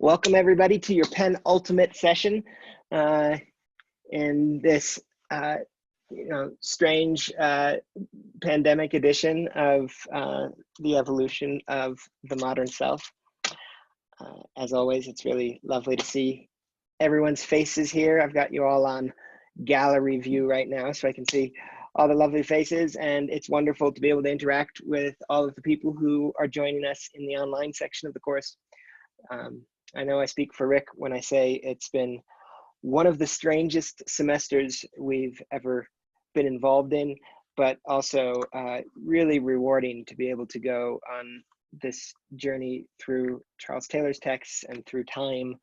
Welcome everybody to your penultimate session in this strange pandemic edition of the evolution of the modern self. As always, it's really lovely to see everyone's faces here. I've got you all on gallery view right now, so I can see all the lovely faces, and it's wonderful to be able to interact with all of the people who are joining us in the online section of the course. I know I speak for Rick when I say it's been one of the strangest semesters we've ever been involved in, but also really rewarding to be able to go on this journey through Charles Taylor's texts and through time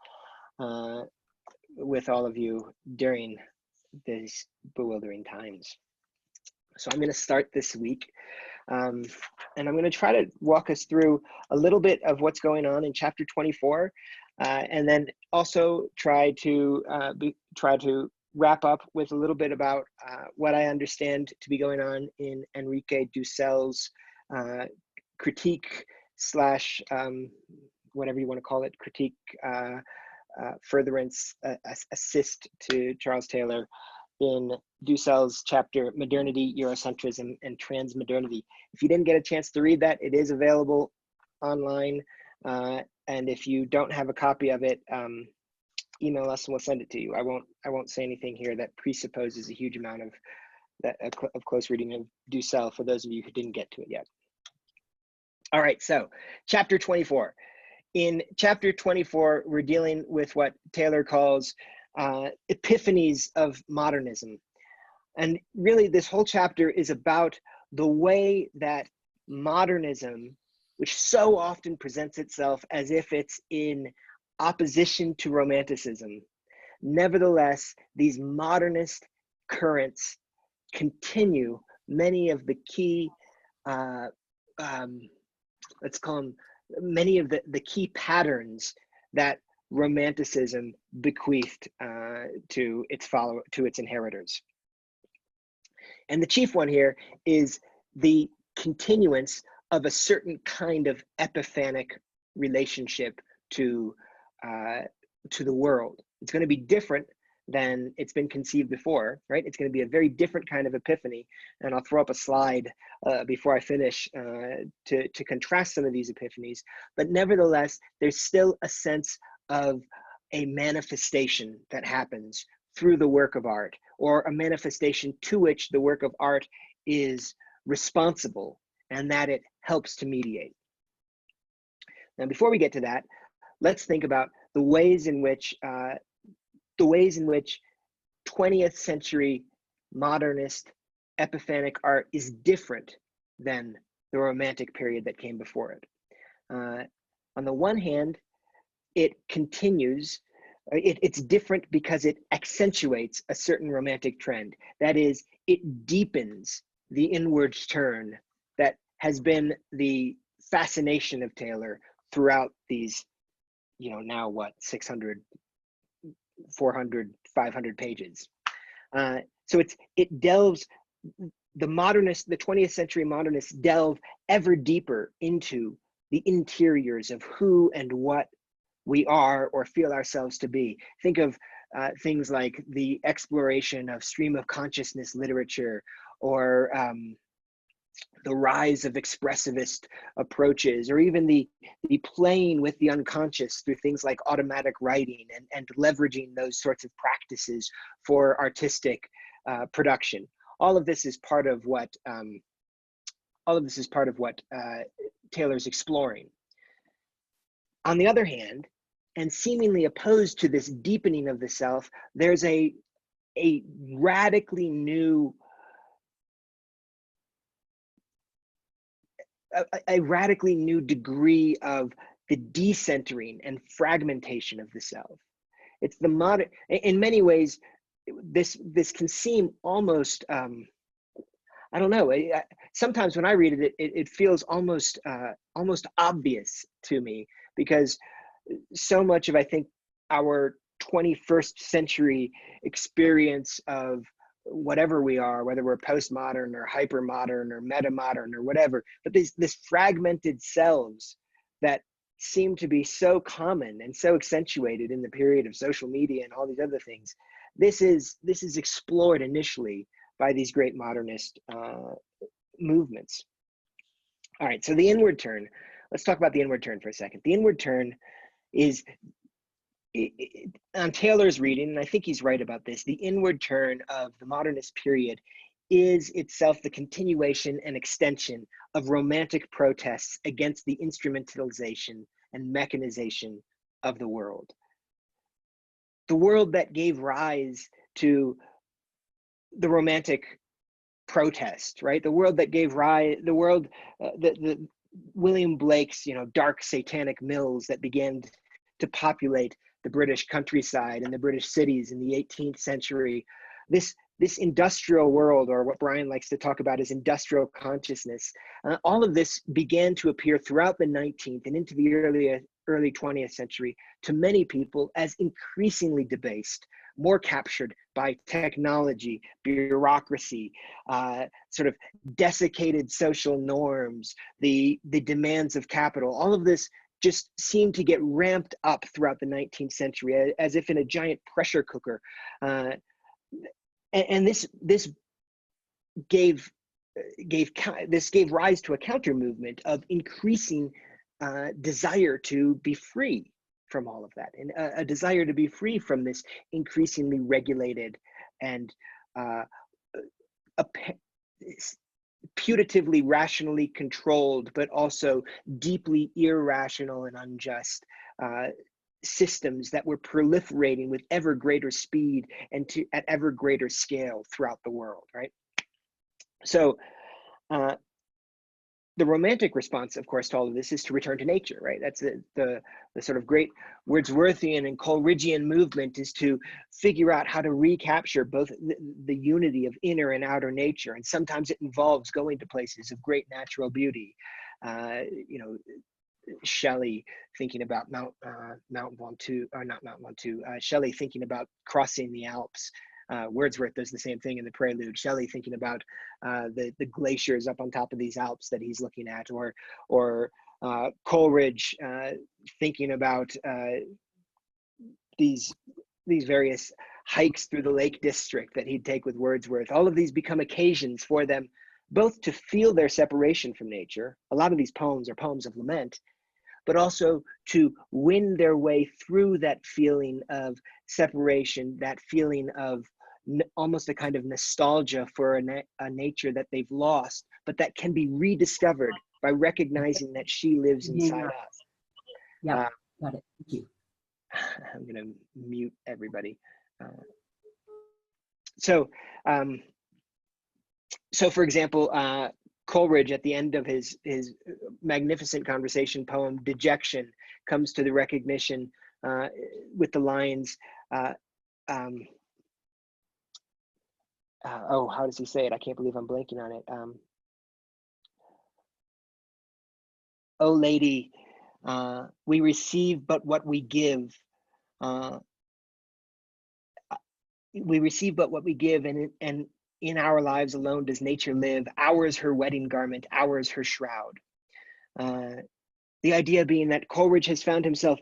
with all of you during these bewildering times. So I'm going to start this week, and I'm going to try to walk us through a little bit of what's going on in chapter 24, and then also try to wrap up with a little bit about what I understand to be going on in Enrique Dussels' critique slash whatever you want to call it, critique, furtherance, assist to Charles Taylor in Dussels' chapter, Modernity, Eurocentrism, and Transmodernity. If you didn't get a chance to read that, it is available online. And if you don't have a copy of it, email us and we'll send it to you. I won't say anything here that presupposes a huge amount of close reading of Dussels for those of you who didn't get to it yet. All right, so chapter 24. In chapter 24, we're dealing with what Taylor calls epiphanies of modernism. And really this whole chapter is about the way that modernism, which so often presents itself as if it's in opposition to romanticism, nevertheless, these modernist currents continue many of the key, let's call them, many of the key patterns that Romanticism bequeathed to its inheritors. And the chief one here is the continuance of a certain kind of epiphanic relationship to the world. It's going to be different than it's been conceived before, right? It's going to be a very different kind of epiphany. And I'll throw up a slide before I finish to contrast some of these epiphanies. But nevertheless, there's still a sense of a manifestation that happens through the work of art, or a manifestation to which the work of art is responsible, and that it helps to mediate. Now, before we get to that, let's think about the ways in which 20th century modernist epiphanic art is different than the Romantic period that came before it. On the one hand, it continues, it's different because it accentuates a certain romantic trend. That is, it deepens the inward turn that has been the fascination of Taylor throughout these, now what, 600, 400, 500 pages. So it delves, the 20th century modernists delve ever deeper into the interiors of who and what we are or feel ourselves to be. Think of things like the exploration of stream of consciousness literature, or the rise of expressivist approaches, or even the playing with the unconscious through things like automatic writing and leveraging those sorts of practices for artistic production. All of this is part of what Taylor's exploring. On the other hand, and seemingly opposed to this deepening of the self, there's a radically new degree of the decentering and fragmentation of the self. It's the modern, in many ways, this can seem almost, I don't know, sometimes when I read it, it feels almost obvious to me, because so much of, I think, our 21st century experience of whatever we are, whether we're postmodern or hypermodern or metamodern or whatever, but this fragmented selves that seem to be so common and so accentuated in the period of social media and all these other things. This is explored initially by these great modernist movements. All right, so the inward turn. Let's talk about the inward turn for a second. The inward turn is, on Taylor's reading, and I think he's right about this, the inward turn of the modernist period is itself the continuation and extension of romantic protests against the instrumentalization and mechanization of the world. The world that gave rise to the romantic protest, right? The world that gave rise, the world, the William Blake's, dark satanic mills that began to populate the British countryside and the British cities in the 18th century. This industrial world, or what Brian likes to talk about as industrial consciousness, all of this began to appear throughout the 19th and into the early 20th century to many people as increasingly debased, more captured by technology, bureaucracy, sort of desiccated social norms, the demands of capital. All of this just seemed to get ramped up throughout the 19th century as if in a giant pressure cooker. And this gave rise to a counter movement of increasing desire to be free from all of that, and a desire to be free from this increasingly regulated and putatively rationally controlled, but also deeply irrational and unjust systems that were proliferating with ever greater speed and at ever greater scale throughout the world, right? So the romantic response, of course, to all of this is to return to nature, right? That's the sort of great Wordsworthian and Coleridgean movement, is to figure out how to recapture both the unity of inner and outer nature. And sometimes it involves going to places of great natural beauty. Shelley thinking about Mount Ventoux, or not Mount Ventoux, Shelley thinking about crossing the Alps. Wordsworth does the same thing in the Prelude. Shelley thinking about the glaciers up on top of these Alps that he's looking at, or Coleridge thinking about these various hikes through the Lake District that he'd take with Wordsworth. All of these become occasions for them both to feel their separation from nature. A lot of these poems are poems of lament, but also to win their way through that feeling of separation, that feeling of almost a kind of nostalgia for a nature that they've lost, but that can be rediscovered by recognizing that she lives inside us. Yeah, got it. Thank you. I'm going to mute everybody. So for example, Coleridge, at the end of his magnificent conversation poem, Dejection, comes to the recognition with the lines, how does he say it? I can't believe I'm blanking on it. Oh, lady, we receive but what we give. We receive but what we give, and in our lives alone does nature live. Ours her wedding garment, ours her shroud. The idea being that Coleridge has found himself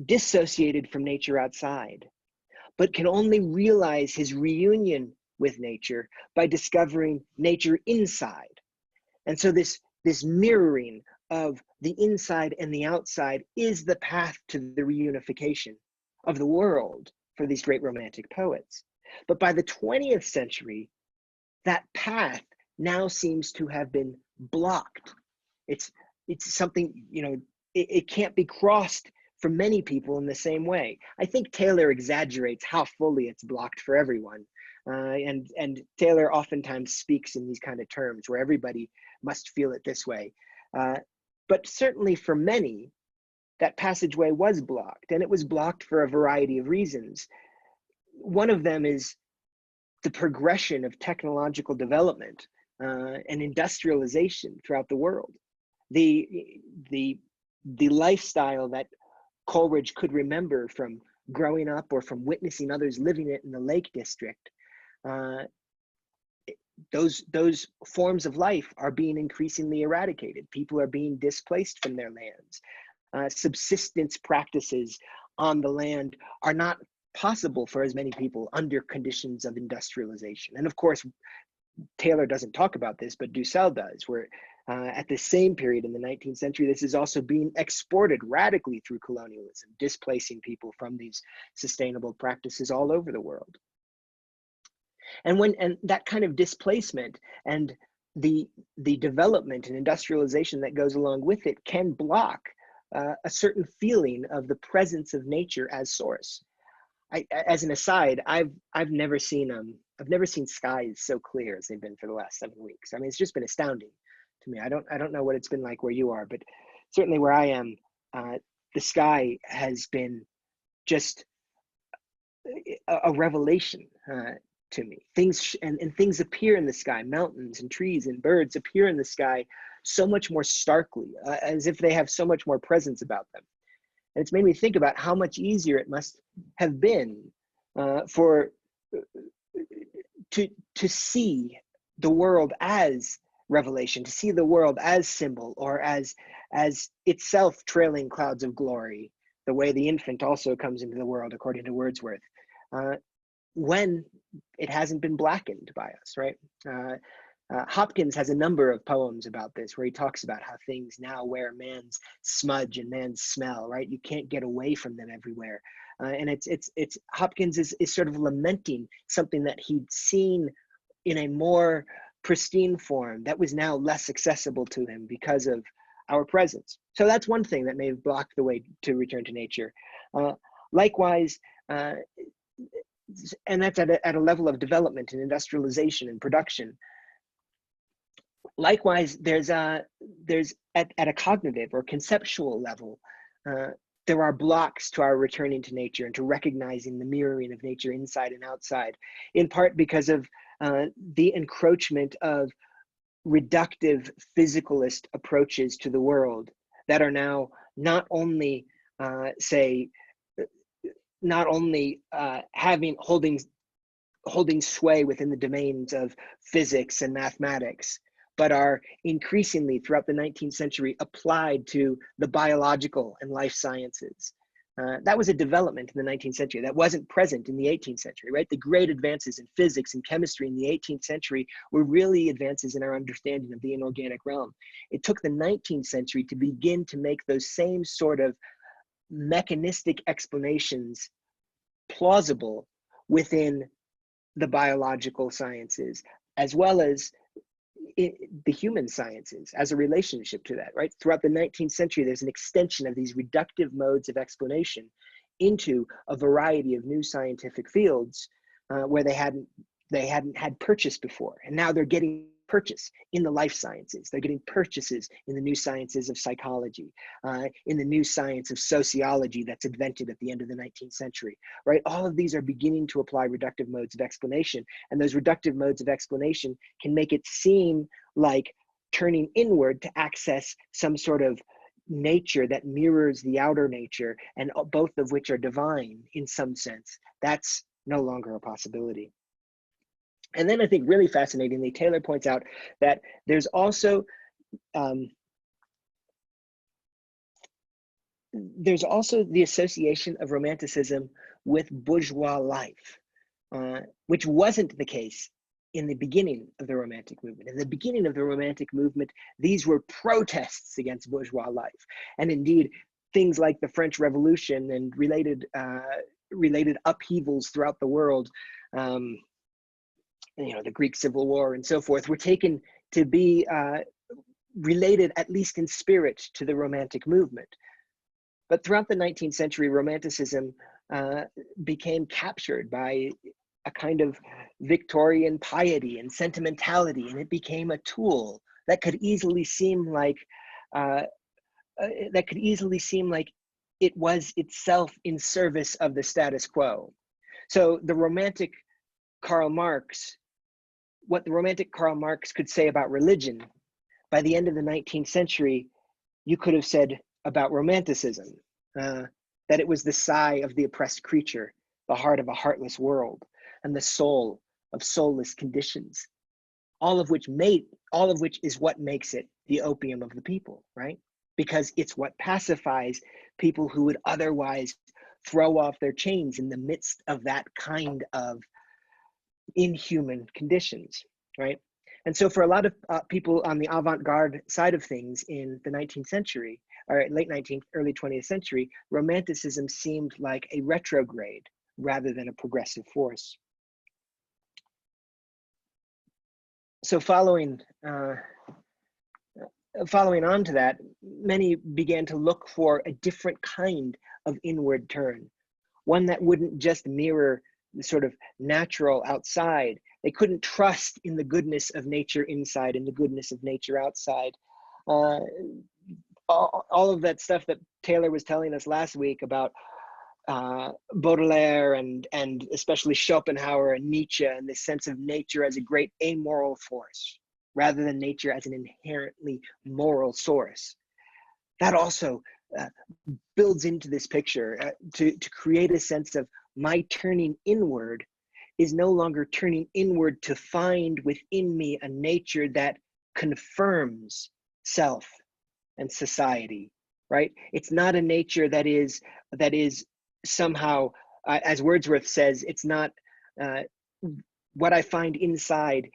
dissociated from nature outside, but can only realize his reunion with nature by discovering nature inside. And so this mirroring of the inside and the outside is the path to the reunification of the world for these great romantic poets. But by the 20th century, that path now seems to have been blocked. It's something, it can't be crossed for many people in the same way. I think Taylor exaggerates how fully it's blocked for everyone. And Taylor oftentimes speaks in these kind of terms where everybody must feel it this way. But certainly for many, that passageway was blocked, and it was blocked for a variety of reasons. One of them is the progression of technological development and industrialization throughout the world. The lifestyle that Coleridge could remember from growing up or from witnessing others living it in the Lake District, those forms of life are being increasingly eradicated. People are being displaced from their lands. subsistence practices on the land are not possible for as many people under conditions of industrialization. And of course, Taylor doesn't talk about this, but Dussel does, where at the same period in the 19th century, this is also being exported radically through colonialism, displacing people from these sustainable practices all over the world. And that kind of displacement and the development and industrialization that goes along with it can block a certain feeling of the presence of nature as source. As an aside, I've never seen skies so clear as they've been for the last 7 weeks. I mean, it's just been astounding to me. I don't know what it's been like where you are, but certainly where I am, the sky has been just a revelation to me. Things and things appear in the sky. Mountains and trees and birds appear in the sky so much more starkly, as if they have so much more presence about them. And it's made me think about how much easier it must have been to see the world as revelation, to see the world as symbol, or as itself trailing clouds of glory, the way the infant also comes into the world, according to Wordsworth, when it hasn't been blackened by us, right? Hopkins has a number of poems about this, where he talks about how things now wear man's smudge and man's smell, right? You can't get away from them everywhere. And it's Hopkins is sort of lamenting something that he'd seen in a more pristine form that was now less accessible to him because of our presence. So that's one thing that may have blocked the way to return to nature. Likewise, and that's at a level of development and industrialization and production. Likewise, there's at a cognitive or conceptual level, there are blocks to our returning to nature and to recognizing the mirroring of nature inside and outside, in part because of the encroachment of reductive physicalist approaches to the world that are now not only holding sway within the domains of physics and mathematics, but are increasingly throughout the 19th century applied to the biological and life sciences. That was a development in the 19th century that wasn't present in the 18th century, right? The great advances in physics and chemistry in the 18th century were really advances in our understanding of the inorganic realm. It took the 19th century to begin to make those same sort of mechanistic explanations plausible within the biological sciences, as well as the human sciences as a relationship to that, right? Throughout the 19th century, there's an extension of these reductive modes of explanation into a variety of new scientific fields where they hadn't had purchase before. And now they're getting purchase in the life sciences. They're getting purchases in the new sciences of psychology, in the new science of sociology that's invented at the end of the 19th century, right? All of these are beginning to apply reductive modes of explanation. And those reductive modes of explanation can make it seem like turning inward to access some sort of nature that mirrors the outer nature, and both of which are divine in some sense. That's no longer a possibility. And then I think really fascinatingly, Taylor points out that there's also the association of Romanticism with bourgeois life, which wasn't the case in the beginning of the Romantic movement. In the beginning of the Romantic movement, these were protests against bourgeois life. And indeed, things like the French Revolution and related upheavals throughout the world, the Greek Civil War and so forth, were taken to be related, at least in spirit, to the Romantic movement. But throughout the 19th century, Romanticism became captured by a kind of Victorian piety and sentimentality, and it became a tool that could easily seem like it was itself in service of the status quo. So the romantic Karl Marx, what the romantic Karl Marx could say about religion, by the end of the 19th century, you could have said about Romanticism, that it was the sigh of the oppressed creature, the heart of a heartless world, and the soul of soulless conditions, all of which is what makes it the opium of the people, right? because it's what pacifies people who would otherwise throw off their chains in the midst of that kind of inhuman conditions, right? And so for a lot of people on the avant-garde side of things in the 19th century, or late 19th, early 20th century, Romanticism seemed like a retrograde rather than a progressive force. So following on to that, many began to look for a different kind of inward turn, one that wouldn't just mirror the sort of natural outside. They couldn't trust in the goodness of nature inside and the goodness of nature outside. All of that stuff that Taylor was telling us last week about Baudelaire and especially Schopenhauer and Nietzsche, and this sense of nature as a great amoral force rather than nature as an inherently moral source. That also builds into this picture to create a sense of my turning inward is no longer turning inward to find within me a nature that confirms self and society, right? It's not a nature that is somehow, as Wordsworth says, it's not what I find inside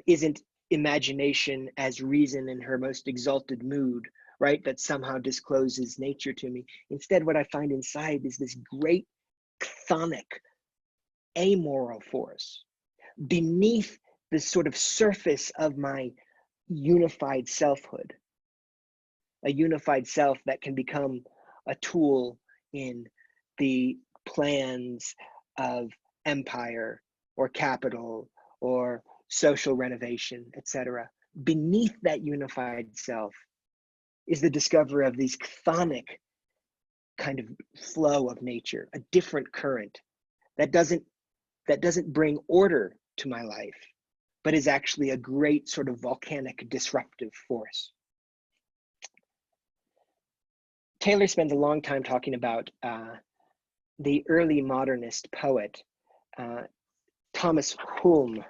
isn't imagination as reason in her most exalted mood, right? That somehow discloses nature to me. Instead, what I find inside is this great chthonic, amoral force beneath the sort of surface of my unified selfhood, a unified self that can become a tool in the plans of empire or capital or social renovation, etc. Beneath that unified self is the discovery of these chthonic kind of flow of nature, a different current that doesn't bring order to my life, but is actually a great sort of volcanic disruptive force. Taylor spends a long time talking about the early modernist poet, Thomas Hulme,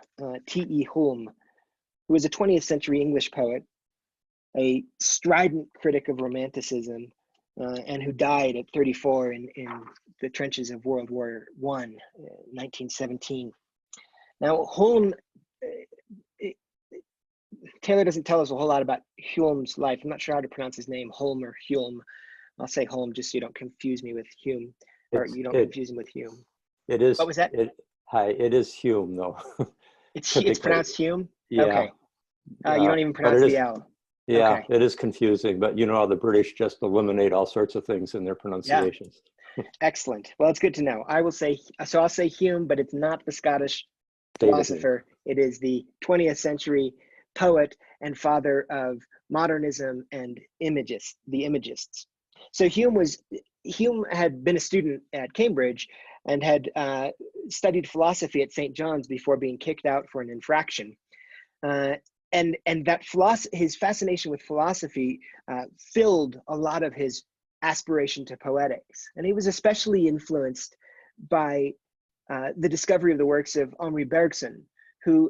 T.E. Hulme, who was a 20th century English poet, a strident critic of Romanticism, and who died at 34 in the trenches of World War I, 1917. Now, Hulme, Taylor doesn't tell us a whole lot about Hulme's life. I'm not sure how to pronounce his name, Hulme or Hulme. I'll say Hulme just so you don't confuse me with Hume, or you don't confuse him with Hume. It is. What was that? It is Hume, though. It's pronounced Hume? Yeah. Okay. You don't even pronounce the L. Yeah, okay. It is confusing, but you know how the British just eliminate all sorts of things in their pronunciations. Yeah. Excellent. Well, it's good to know. I'll say Hume, but it's not the Scottish David philosopher. Hume. It is the 20th century poet and father of modernism and the Imagists. So Hume had been a student at Cambridge and had studied philosophy at St. John's before being kicked out for an infraction. And that his fascination with philosophy filled a lot of his aspiration to poetics. And he was especially influenced by the discovery of the works of Henri Bergson, who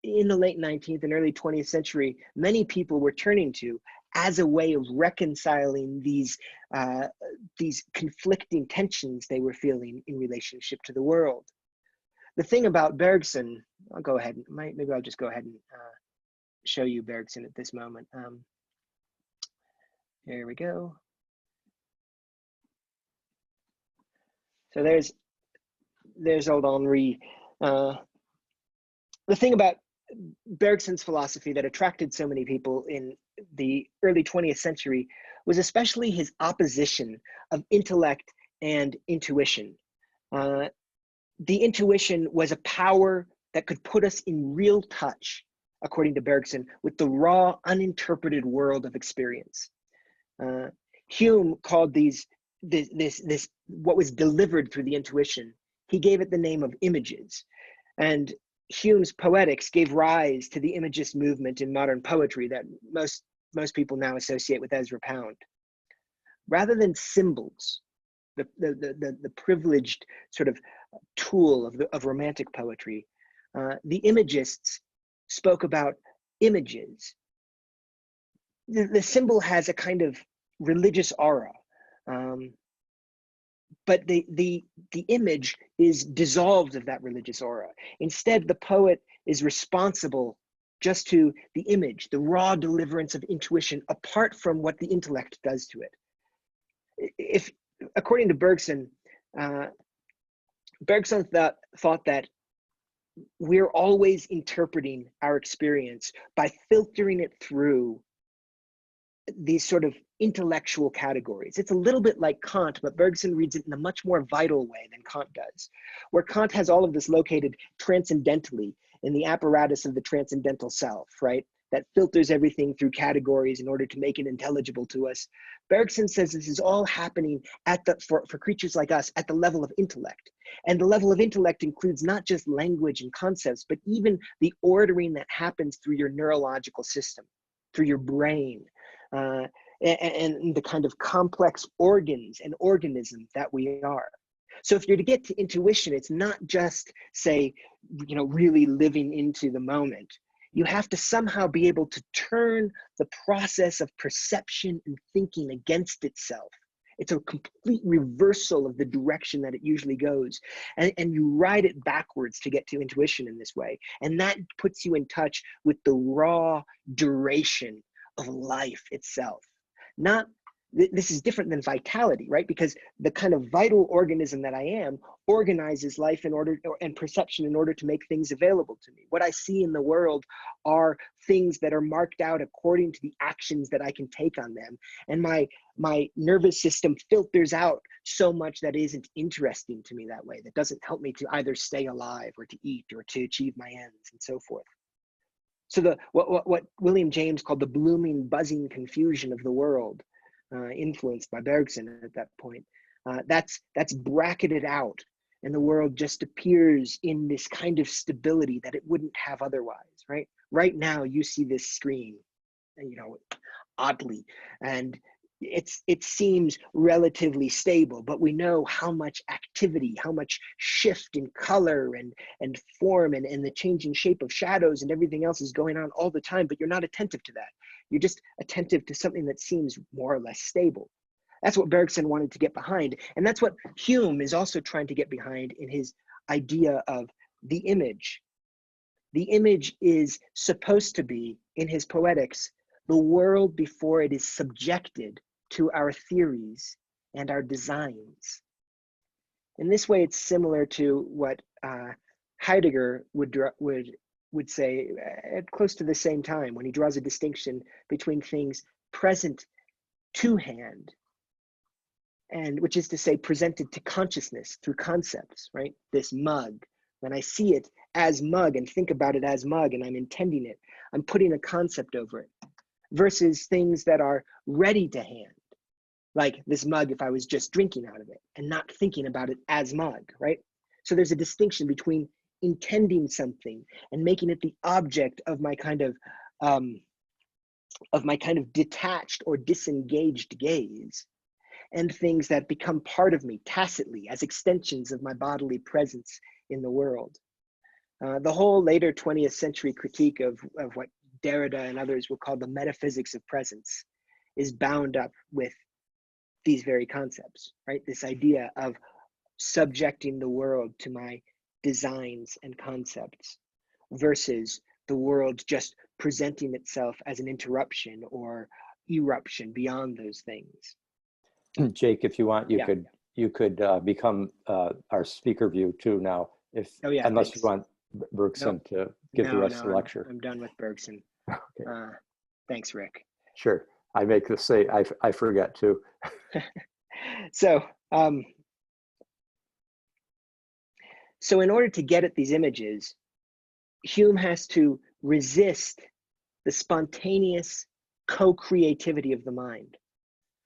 in the late 19th and early 20th century, many people were turning to as a way of reconciling these conflicting tensions they were feeling in relationship to the world. The thing about Bergson, maybe I'll just go ahead and show you Bergson at this moment. Here we go. So there's old Henri. The thing about Bergson's philosophy that attracted so many people in the early 20th century was especially his opposition of intellect and intuition. The intuition was a power that could put us in real touch, according to Bergson, with the raw, uninterpreted world of experience. Hume called this what was delivered through the intuition, he gave it the name of images. And Hume's poetics gave rise to the Imagist movement in modern poetry that most people now associate with Ezra Pound. Rather than symbols, the privileged sort of tool of Romantic poetry, the Imagists spoke about images, the symbol has a kind of religious aura, but the image is dissolved of that religious aura. Instead, the poet is responsible just to the image, the raw deliverance of intuition, apart from what the intellect does to it. If, according to Bergson, Bergson thought that we're always interpreting our experience by filtering it through these sort of intellectual categories. It's a little bit like Kant, but Bergson reads it in a much more vital way than Kant does, where Kant has all of this located transcendentally in the apparatus of the transcendental self, right? That filters everything through categories in order to make it intelligible to us. Bergson says this is all happening for creatures like us at the level of intellect. And the level of intellect includes not just language and concepts, but even the ordering that happens through your neurological system, through your brain, and the kind of complex organs and organism that we are. So if you're to get to intuition, it's not just, say, really living into the moment. You have to somehow be able to turn the process of perception and thinking against itself. It's a complete reversal of the direction that it usually goes. And you ride it backwards to get to intuition in this way. And that puts you in touch with the raw duration of life itself. This is different than vitality, right? Because the kind of vital organism that I am organizes life and perception in order to make things available to me. What I see in the world are things that are marked out according to the actions that I can take on them. And my nervous system filters out so much that isn't interesting to me that way, that doesn't help me to either stay alive or to eat or to achieve my ends and so forth. So what William James called the blooming, buzzing confusion of the world, influenced by Bergson at that point, that's bracketed out, and the world just appears in this kind of stability that it wouldn't have otherwise, right? Right now, you see this screen, oddly, and it seems relatively stable, but we know how much activity, how much shift in color and form and the changing shape of shadows and everything else is going on all the time, but you're not attentive to that. You're just attentive to something that seems more or less stable. That's what Bergson wanted to get behind. And that's what Hume is also trying to get behind in his idea of the image. The image is supposed to be, in his Poetics, the world before it is subjected to our theories and our designs. In this way, it's similar to what Heidegger would say at close to the same time, when he draws a distinction between things present to hand, and which is to say presented to consciousness through concepts, right? This mug, when I see it as mug and think about it as mug and I'm intending it, I'm putting a concept over it, versus things that are ready to hand, like this mug if I was just drinking out of it and not thinking about it as mug, right? So there's a distinction between intending something and making it the object of my kind of detached or disengaged gaze, and things that become part of me tacitly as extensions of my bodily presence in the world. The whole later 20th century critique of what Derrida and others will call the metaphysics of presence is bound up with these very concepts, right? This idea of subjecting the world to my designs and concepts versus the world just presenting itself as an interruption or eruption beyond those things. Jake, if you want, you could become our speaker view too now, unless you want Bergson to give the rest of the lecture. I'm done with Bergson. Okay. Thanks, Rick. Sure. I make the say, I forget too. So in order to get at these images, Hume has to resist the spontaneous co-creativity of the mind.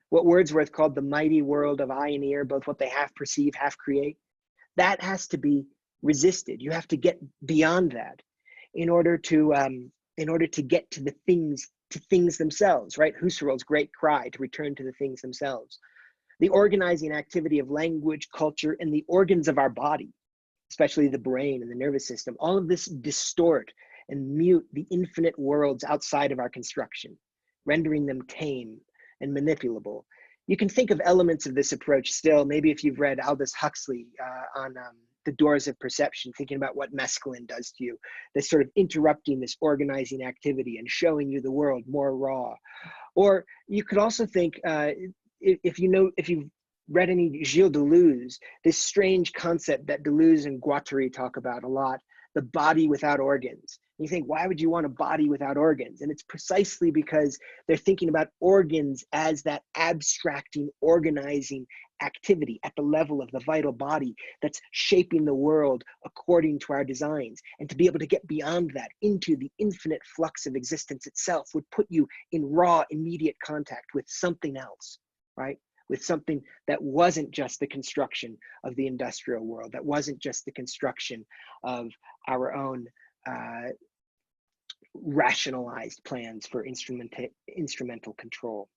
What Wordsworth called the mighty world of eye and ear, both what they half perceive, half create, that has to be resisted. You have to get beyond that in order to get to the things themselves, right? Husserl's great cry to return to the things themselves. The organizing activity of language, culture, and the organs of our body, especially the brain and the nervous system, all of this distort and mute the infinite worlds outside of our construction. rendering them tame and manipulable. You can think of elements of this approach still, maybe if you've read Aldous Huxley on The Doors of Perception, thinking about what mescaline does to you, this sort of interrupting this organizing activity and showing you the world more raw. Or you could also think, if you've read any Gilles Deleuze, this strange concept that Deleuze and Guattari talk about a lot, the body without organs. You think, why would you want a body without organs? And it's precisely because they're thinking about organs as that abstracting, organizing activity at the level of the vital body that's shaping the world according to our designs. And to be able to get beyond that into the infinite flux of existence itself would put you in raw, immediate contact with something else, right? With something that wasn't just the construction of the industrial world, that wasn't just the construction of our own rationalized plans for instrumental control.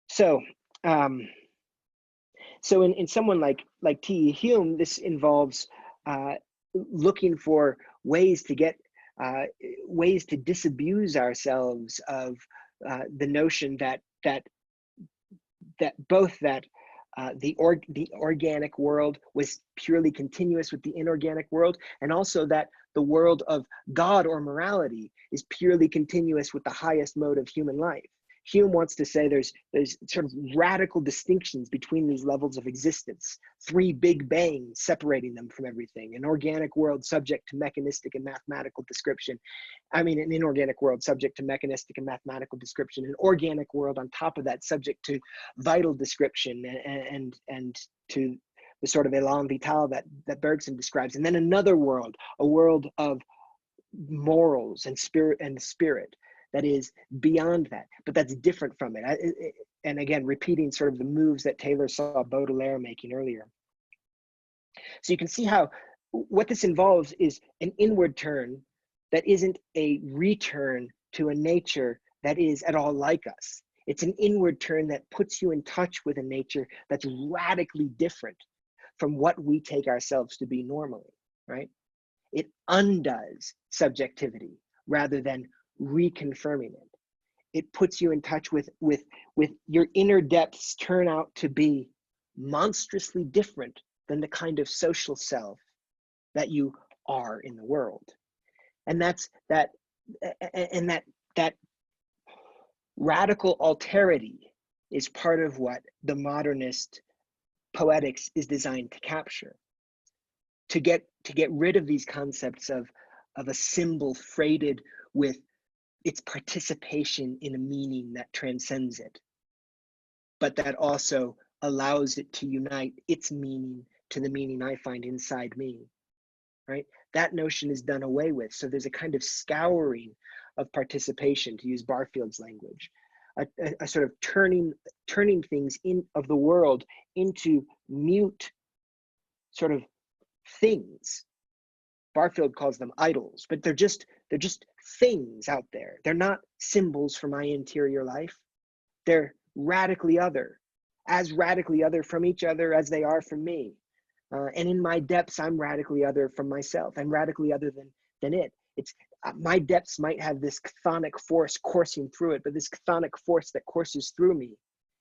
So, in someone like T.E. Hume, this involves looking for ways to get ways to disabuse ourselves of the notion that the organic world was purely continuous with the inorganic world, and also that the world of God or morality is purely continuous with the highest mode of human life. Hume wants to say there's sort of radical distinctions between these levels of existence, 3 big bangs separating them from everything: an organic world subject to mechanistic and mathematical description. I mean, an inorganic world subject to mechanistic and mathematical description, an organic world on top of that subject to vital description and to the sort of élan vital that Bergson describes, and then another world, a world of morals and spirit that is beyond that, but that's different from it. And again, repeating sort of the moves that Taylor saw Baudelaire making earlier. So you can see how what this involves is an inward turn that isn't a return to a nature that is at all like us. It's an inward turn that puts you in touch with a nature that's radically different from what we take ourselves to be normally, right? It undoes subjectivity rather than reconfirming it. It puts you in touch with your inner depths turn out to be monstrously different than the kind of social self that you are in the world. And that radical alterity is part of what the modernist poetics is designed to capture. To get rid of these concepts of a symbol freighted with its participation in a meaning that transcends it, but that also allows it to unite its meaning to the meaning I find inside me, right? That notion is done away with. So there's a kind of scouring of participation, to use Barfield's language, a sort of turning things of the world into mute sort of things. Barfield calls them idols, but they're just things out there. They're not symbols for my interior life. They're radically other, as radically other from each other as they are from me. And in my depths, I'm radically other from myself. I'm radically other than it. It's my depths might have this chthonic force coursing through it, but this chthonic force that courses through me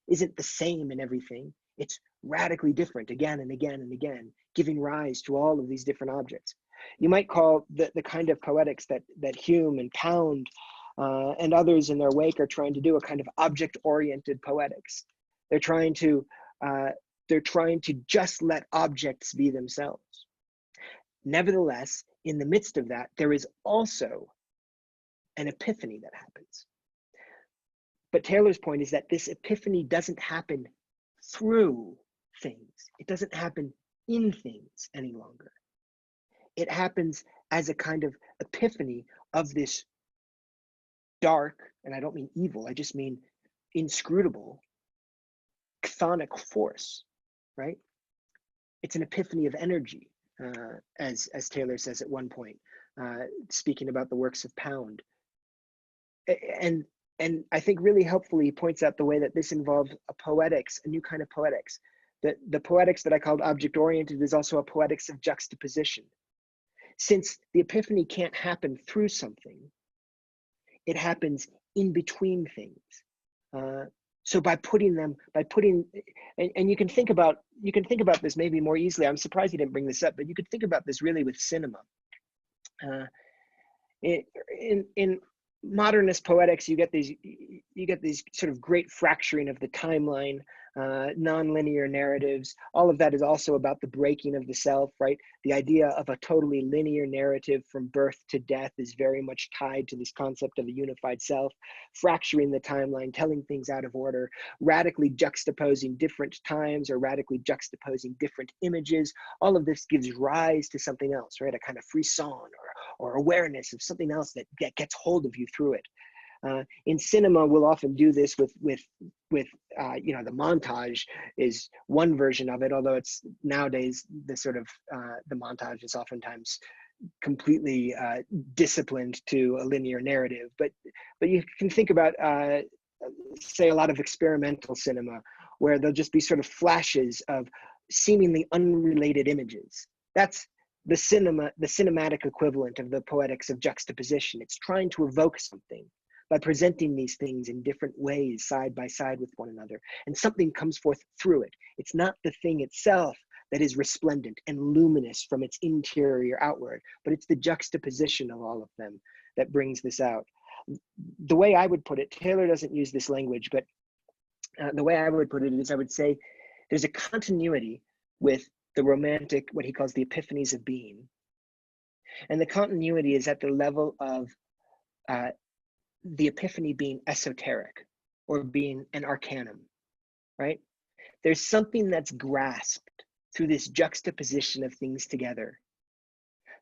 isn't the same in everything. It's radically different again and again and again, giving rise to all of these different objects. You might call the kind of poetics that Hume and Pound and others in their wake are trying to do a kind of object-oriented poetics. They're trying to just let objects be themselves. Nevertheless, in the midst of that, there is also an epiphany that happens. But Taylor's point is that this epiphany doesn't happen through things. It doesn't happen in things any longer. It happens as a kind of epiphany of this dark, and I don't mean evil, I just mean inscrutable, chthonic force, right? It's an epiphany of energy, as Taylor says at one point, speaking about the works of Pound. And I think really helpfully he points out the way that this involves a new kind of poetics. The poetics that I called object-oriented is also a poetics of juxtaposition. Since the epiphany can't happen through something, it happens in between things. So by putting, and you can think about this maybe more easily. I'm surprised you didn't bring this up, but you could think about this really with cinema. In modernist poetics, you get these sort of great fracturing of the timeline, non-linear narratives. All of that is also about the breaking of the self, right? The idea of a totally linear narrative from birth to death is very much tied to this concept of a unified self, fracturing the timeline, telling things out of order, radically juxtaposing different times or radically juxtaposing different images. All of this gives rise to something else, right? A kind of frisson or awareness of something else that gets hold of you through it. In cinema, we'll often do this with the montage is one version of it, although it's nowadays the sort of the montage is oftentimes completely disciplined to a linear narrative. But you can think about say a lot of experimental cinema where there'll just be sort of flashes of seemingly unrelated images. That's the cinematic equivalent of the poetics of juxtaposition. It's trying to evoke something by presenting these things in different ways, side by side with one another, and something comes forth through it. It's not the thing itself that is resplendent and luminous from its interior outward, but it's the juxtaposition of all of them that brings this out. The way I would put it, Taylor doesn't use this language, but the way I would put it is I would say there's a continuity with the romantic, what he calls the epiphanies of being. And the continuity is at the level of the epiphany being esoteric or being an arcanum, right? There's something that's grasped through this juxtaposition of things together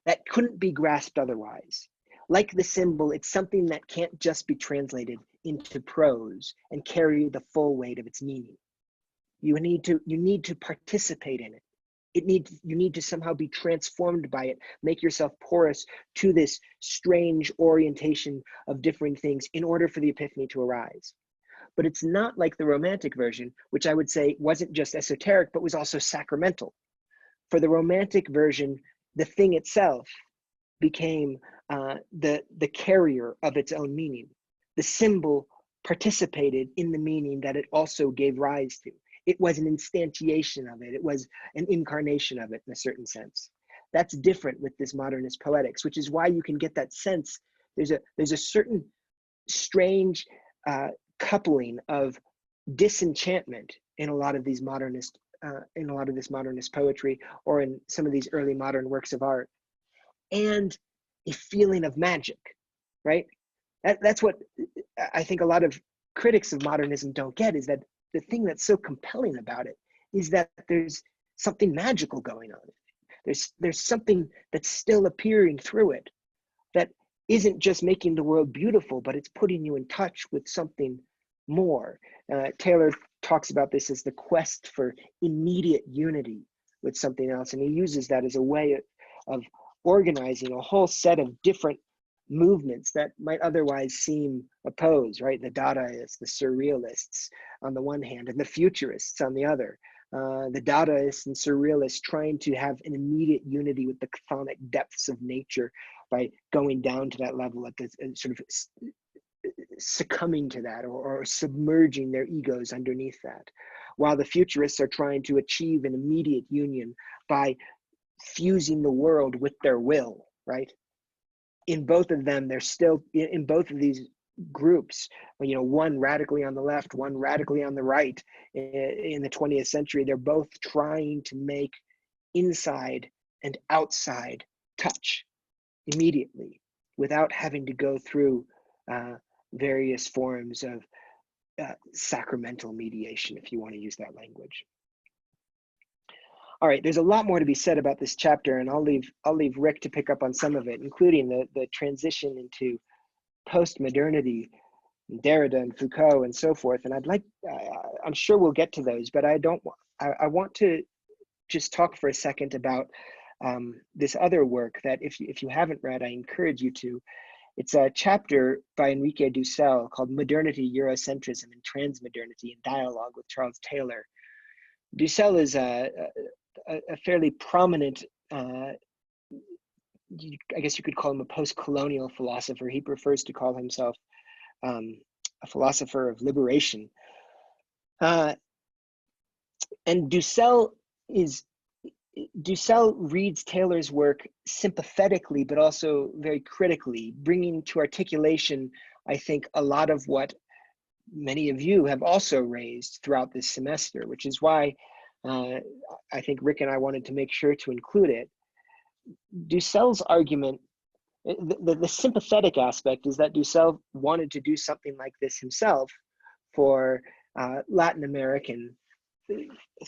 that couldn't be grasped otherwise. Like the symbol, it's something that can't just be translated into prose and carry the full weight of its meaning. You need to participate in it. You need to somehow be transformed by it, make yourself porous to this strange orientation of different things in order for the epiphany to arise. But it's not like the romantic version, which I would say wasn't just esoteric, but was also sacramental. For the romantic version, the thing itself became the carrier of its own meaning. The symbol participated in the meaning that it also gave rise to. It was an instantiation of it. It was an incarnation of it in a certain sense. That's different with this modernist poetics, which is why you can get that sense. There's a certain strange coupling of disenchantment in a lot of these modernist, in a lot of this modernist poetry, or in some of these early modern works of art, and a feeling of magic, right? That's what I think a lot of critics of modernism don't get, is that the thing that's so compelling about it is that there's something magical going on. There's something that's still appearing through it that isn't just making the world beautiful, but it's putting you in touch with something more. Taylor talks about this as the quest for immediate unity with something else, and he uses that as a way of organizing a whole set of different movements that might otherwise seem opposed, right? The Dadaists, the Surrealists on the one hand, and the Futurists on the other. The Dadaists and Surrealists trying to have an immediate unity with the chthonic depths of nature by going down to that level at the sort of succumbing to that or submerging their egos underneath that. While the Futurists are trying to achieve an immediate union by fusing the world with their will, right? In both of them, they're still, in both of these groups, one radically on the left, one radically on the right in the 20th century, they're both trying to make inside and outside touch immediately without having to go through various forms of sacramental mediation, if you want to use that language. All right, there's a lot more to be said about this chapter, and I'll leave Rick to pick up on some of it, including the transition into post-modernity, Derrida and Foucault and so forth. And I'm sure we'll get to those, but I want to just talk for a second about this other work that if you haven't read, I encourage you to. It's a chapter by Enrique Dussel called Modernity, Eurocentrism, and Transmodernity in Dialogue with Charles Taylor. Dussel is a fairly prominent I guess you could call him a post-colonial philosopher. He prefers to call himself a philosopher of liberation. And Dussel reads Taylor's work sympathetically, but also very critically, bringing to articulation, I think, a lot of what many of you have also raised throughout this semester, which is why I think Rick and I wanted to make sure to include it. Dussel's argument, the sympathetic aspect is that Dussel wanted to do something like this himself for Latin American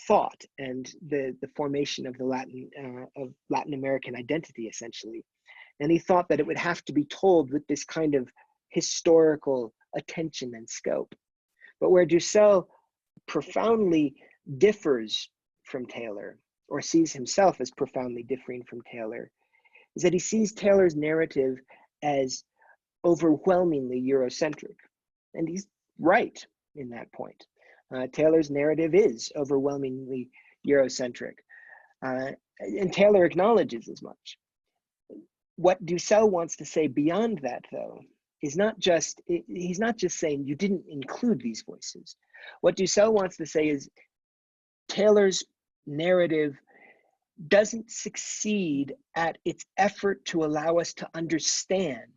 thought and the formation of the Latin American identity, essentially. And he thought that it would have to be told with this kind of historical attention and scope. But where Dussel profoundly differs from Taylor, or sees himself as profoundly differing from Taylor, is that he sees Taylor's narrative as overwhelmingly Eurocentric. And he's right in that point. Taylor's narrative is overwhelmingly Eurocentric. And Taylor acknowledges as much. What Dussel wants to say beyond that, though, is he's not just saying you didn't include these voices. What Dussel wants to say is Taylor's narrative doesn't succeed at its effort to allow us to understand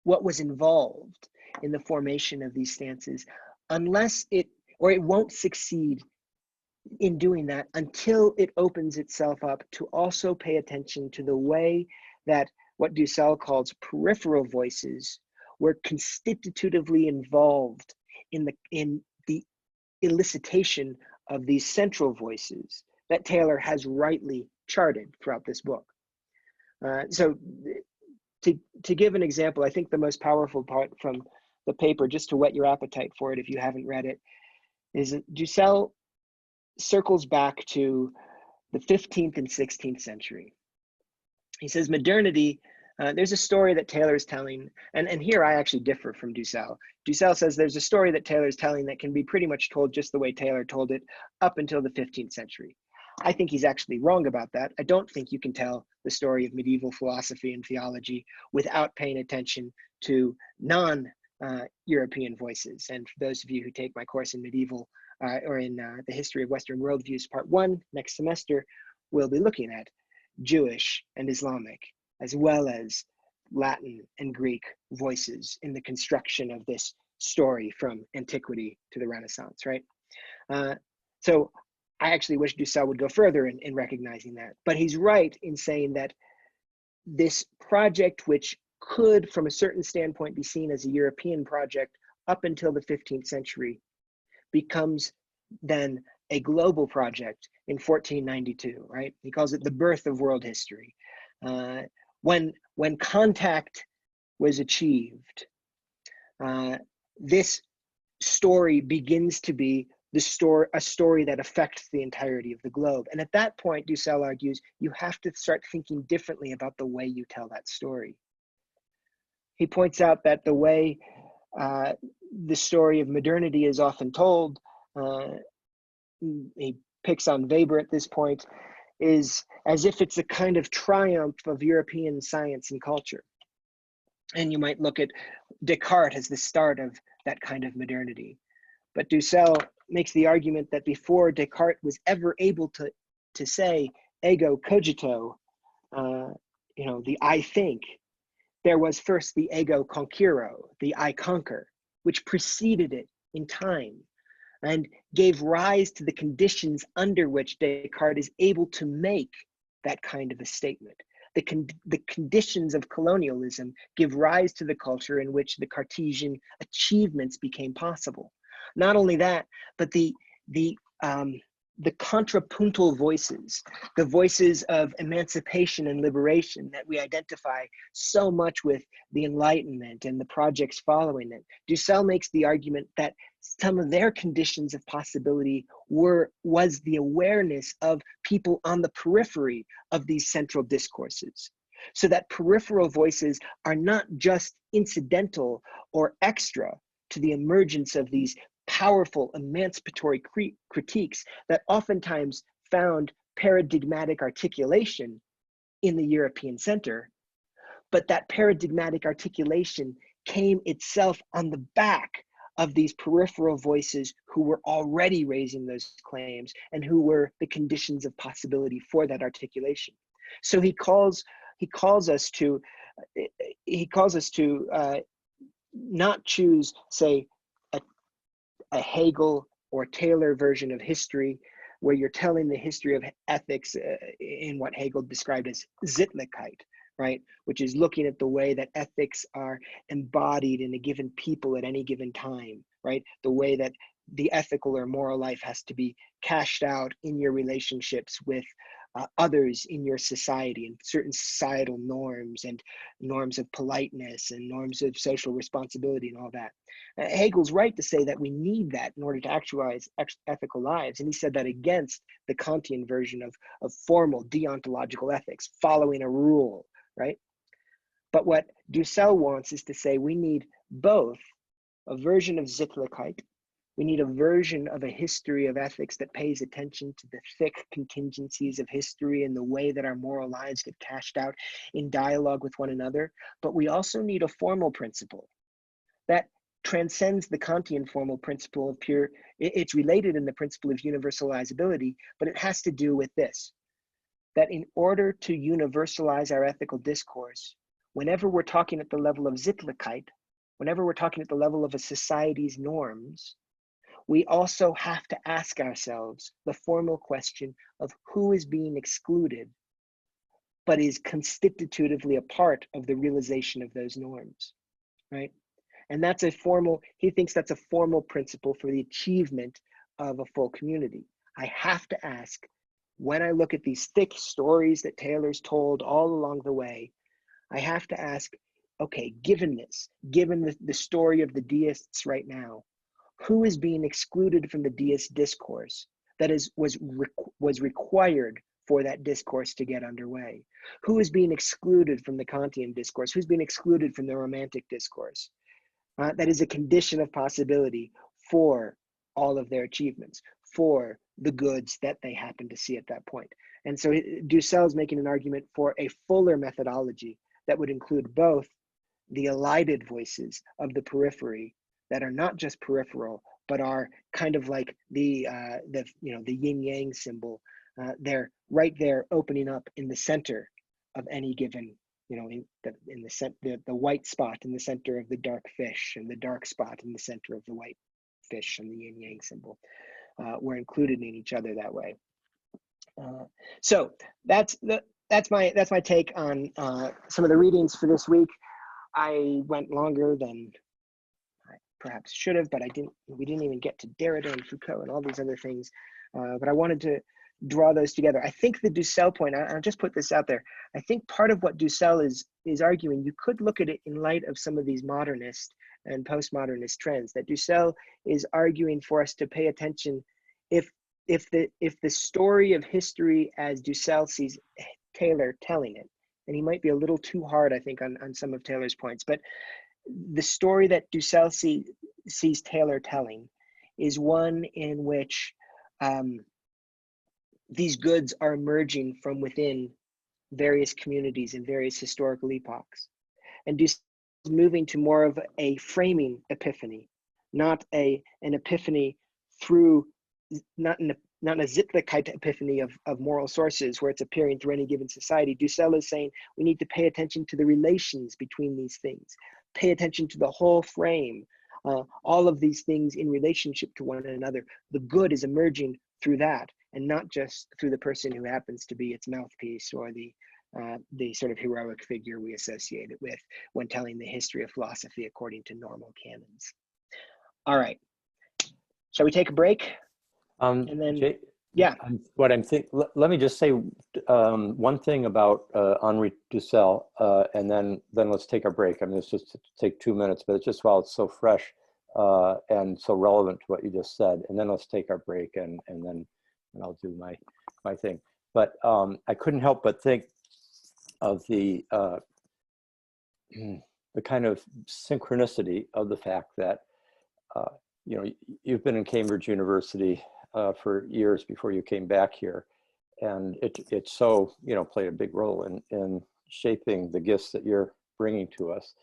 what was involved in the formation of these stances unless it won't succeed in doing that until it opens itself up to also pay attention to the way that what Dussel calls peripheral voices were constitutively involved in the elicitation of these central voices that Taylor has rightly charted throughout this book. So to give an example, I think the most powerful part from the paper, just to whet your appetite for it if you haven't read it, is that Dussel circles back to the 15th and 16th century. He says modernity, there's a story that Taylor's telling, and here I actually differ from Dussel. Dussel says there's a story that Taylor's telling that can be pretty much told just the way Taylor told it up until the 15th century. I think he's actually wrong about that. I don't think you can tell the story of medieval philosophy and theology without paying attention to non-European voices. And for those of you who take my course in medieval or in the history of Western worldviews, part 1, next semester, we'll be looking at Jewish and Islamic, as well as Latin and Greek voices in the construction of this story from antiquity to the Renaissance, right? So I actually wish Dussel would go further in recognizing that, but he's right in saying that this project, which could, from a certain standpoint, be seen as a European project up until the 15th century, becomes then a global project in 1492, right? He calls it the birth of world history. When contact was achieved, this story begins to be a story that affects the entirety of the globe. And at that point, Dussel argues, you have to start thinking differently about the way you tell that story. He points out that the way the story of modernity is often told, he picks on Weber at this point, is as if it's a kind of triumph of European science and culture. And you might look at Descartes as the start of that kind of modernity. But Dussel makes the argument that before Descartes was ever able to say ego cogito, the I think, there was first the ego conquero, the I conquer, which preceded it in time and gave rise to the conditions under which Descartes is able to make that kind of a statement. The conditions of colonialism give rise to the culture in which the Cartesian achievements became possible. Not only that, but the contrapuntal voices, the voices of emancipation and liberation that we identify so much with the Enlightenment and the projects following it. Dussel makes the argument that some of their conditions of possibility was the awareness of people on the periphery of these central discourses. So that peripheral voices are not just incidental or extra to the emergence of these powerful emancipatory critiques that oftentimes found paradigmatic articulation in the European center, But that paradigmatic articulation came itself on the back of these peripheral voices who were already raising those claims and who were the conditions of possibility for that articulation. So he calls us to not choose, say, a Hegel or Taylor version of history, where you're telling the history of ethics in what Hegel described as Sittlichkeit, right? Which is looking at the way that ethics are embodied in a given people at any given time, right? The way that the ethical or moral life has to be cashed out in your relationships with others in your society, and certain societal norms and norms of politeness and norms of social responsibility and all that. Hegel's right to say that we need that in order to actualize ethical lives. And he said that against the Kantian version of formal deontological ethics, following a rule, right? But what Dussel wants is to say we need both a version of Sittlichkeit. We need a version of a history of ethics that pays attention to the thick contingencies of history and the way that our moral lives get cashed out in dialogue with one another. But we also need a formal principle that transcends the Kantian formal principle of pure, it's related in the principle of universalizability, but it has to do with this, that in order to universalize our ethical discourse, whenever we're talking at the level of Sittlichkeit, whenever we're talking at the level of a society's norms, we also have to ask ourselves the formal question of who is being excluded, but is constitutively a part of the realization of those norms, right? And that's a formal, he thinks that's a formal principle for the achievement of a full community. I have to ask, when I look at these thick stories that Taylor's told all along the way, I have to ask, okay, given this, given the story of the deists right now, who is being excluded from the deist discourse that was required for that discourse to get underway? Who is being excluded from the Kantian discourse? Who's being excluded from the Romantic discourse? That is a condition of possibility for all of their achievements, for the goods that they happen to see at that point. And so Dussel is making an argument for a fuller methodology that would include both the elided voices of the periphery that are not just peripheral, but are kind of like the yin yang symbol. They're right there, opening up in the center of any given, in the white spot in the center of the dark fish, and the dark spot in the center of the white fish, and the yin yang symbol. We're included in each other that way. So that's my take on some of the readings for this week. I went longer than I perhaps should have, but we didn't even get to Derrida and Foucault and all these other things. But I wanted to draw those together. I think the Dussel point, I'll just put this out there. I think part of what Dussel is arguing, you could look at it in light of some of these modernist and postmodernist trends, that Dussel is arguing for us to pay attention if the story of history as Dussel sees Taylor telling it, and he might be a little too hard, I think, on some of Taylor's points, but the story that Dussel sees Taylor telling is one in which these goods are emerging from within various communities and various historical epochs. And Dussel is moving to more of a framing epiphany, not an epiphany through, not a Sittlichkeit epiphany of moral sources where it's appearing through any given society. Dussel is saying we need to pay attention to the relations between these things, pay attention to the whole frame, all of these things in relationship to one another. The good is emerging through that, and not just through the person who happens to be its mouthpiece or the sort of heroic figure we associate it with when telling the history of philosophy according to normal canons. All right, shall we take a break? And then, Jay, yeah. What I'm thinking, let me just say one thing about Henri Dussel, and then let's take a break. I mean, it's just to take 2 minutes, but it's just while it's so fresh and so relevant to what you just said. And then let's take our break, and then I'll do my thing. But I couldn't help but think of the kind of synchronicity of the fact that you've been in Cambridge University for years before you came back here, and it so played a big role in shaping the gifts that you're bringing to us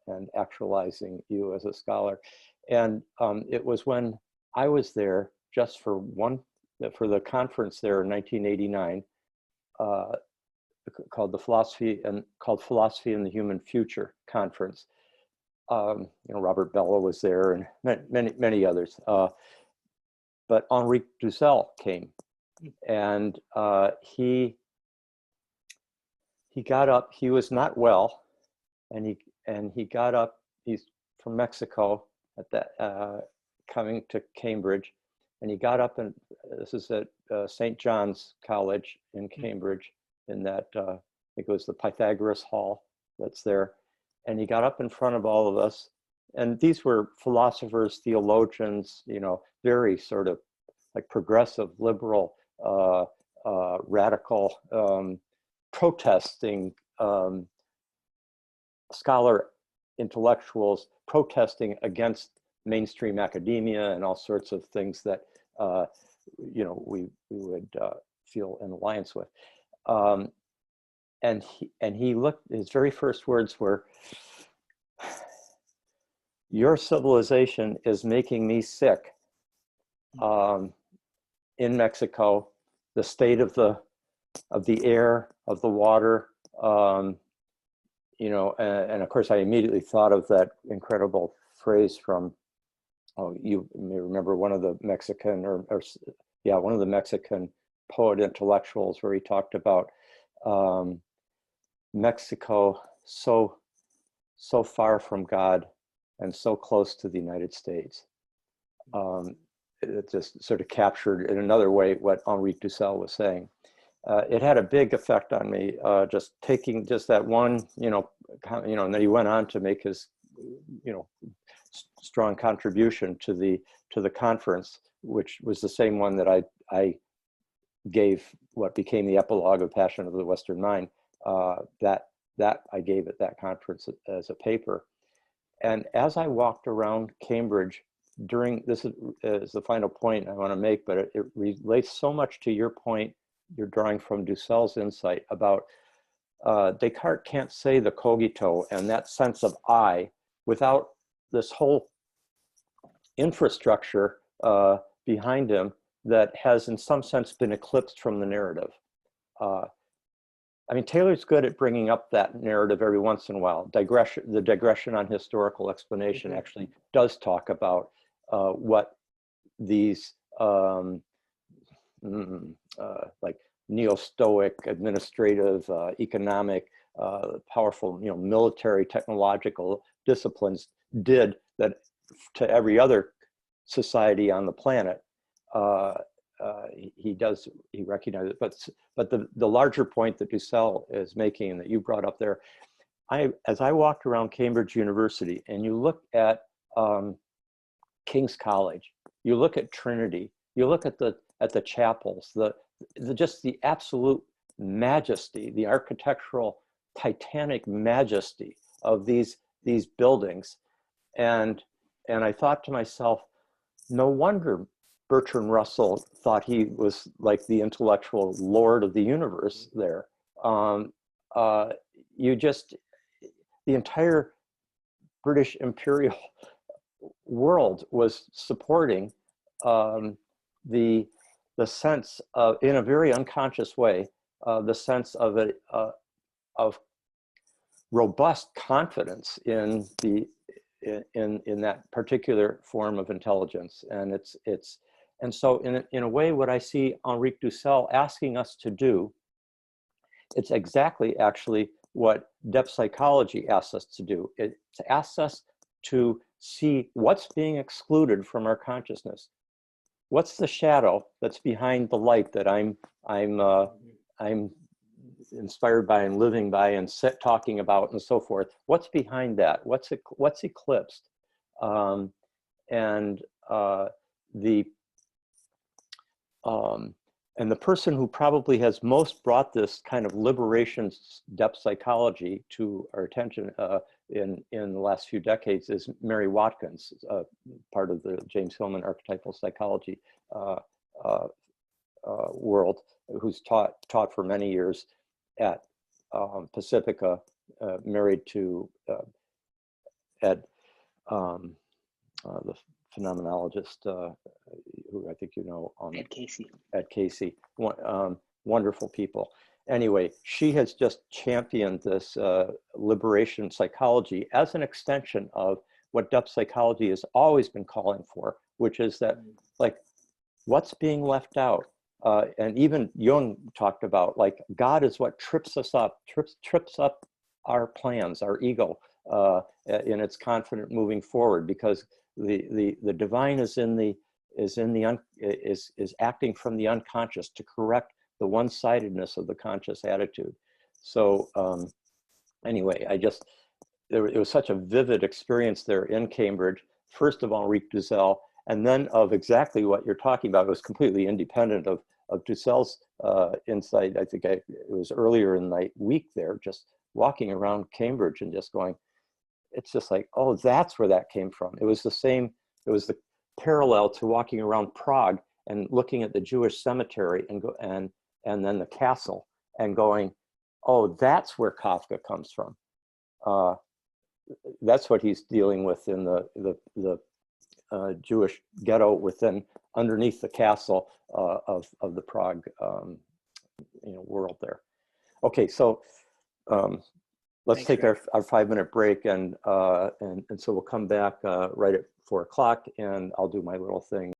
and actualizing you as a scholar. And it was when I was there just for the conference there in 1989, called Philosophy and the Human Future Conference. Robert Bello was there and many others. But Henri Dussel came, and he got up. He was not well, and he got up. He's from Mexico at that coming to Cambridge, and he got up, and this is at St. John's College in Cambridge, in that I think it was the Pythagoras Hall that's there, and he got up in front of all of us. And these were philosophers, theologians, very sort of like progressive, liberal, radical, protesting scholar intellectuals, protesting against mainstream academia and all sorts of things that we would feel in alliance with. And he looked. His very first words were, "Your civilization is making me sick." In Mexico, the state of the air, of the water, and of course, I immediately thought of that incredible phrase from, you may remember one of the Mexican one of the Mexican poet intellectuals, where he talked about Mexico so far from God and so close to the United States. It just sort of captured in another way what Henri Dussel was saying. It had a big effect on me, just taking just that one, and then he went on to make his, strong contribution to the conference, which was the same one that I gave what became the epilogue of Passion of the Western Mind. That I gave at that conference as a paper. And as I walked around Cambridge this is the final point I want to make, but it relates so much to your point you're drawing from Dussel's insight about Descartes can't say the cogito and that sense of I without this whole infrastructure behind him that has in some sense been eclipsed from the narrative. Taylor's good at bringing up that narrative every once in a while. The digression on historical explanation actually does talk about what these like neo-Stoic, administrative, economic, powerful, military, technological disciplines did that to every other society on the planet. He recognizes it, but the larger point that Dussel is making and that you brought up there, as I walked around Cambridge University and you look at King's College, you look at Trinity, you look at the chapels, just the absolute majesty, the architectural titanic majesty of these buildings, and I thought to myself, no wonder Bertrand Russell thought he was like the intellectual lord of the universe there. The entire British imperial world was supporting the sense of, in a very unconscious way, the sense of of robust confidence in that particular form of intelligence, and so in a way, what I see Henri Dussel asking us to do, it's exactly actually what depth psychology asks us to do. It asks us to see what's being excluded from our consciousness. What's the shadow that's behind the light that I'm inspired by and living by and talking about and so forth? What's behind that? What's eclipsed? And the person who probably has most brought this kind of liberation depth psychology to our attention in the last few decades is Mary Watkins, part of the James Hillman archetypal psychology world, who's taught for many years at Pacifica married to Ed, the phenomenologist, who I think you know, Ed Casey. Ed Casey. Wonderful people. Anyway, she has just championed this liberation psychology as an extension of what depth psychology has always been calling for, which is that, like, what's being left out? And even Jung talked about, like, God is what trips us up, trips up our plans, our ego, in its confident moving forward, because the divine is acting from the unconscious to correct the one-sidedness of the conscious attitude. So anyway, it was such a vivid experience there in Cambridge. First of Henri Dussel, and then of exactly what you're talking about. It was completely independent of Dussels' insight. I think it was earlier in the week there, just walking around Cambridge and just going, it's just like, oh, that's where that came from. It was the same, it was the parallel to walking around Prague and looking at the Jewish cemetery and then the castle and going, oh, that's where Kafka comes from. That's what he's dealing with in the Jewish ghetto underneath the castle of the Prague world there. Okay, so let's take our 5-minute break, and so we'll come back right at 4 o'clock, and I'll do my little thing.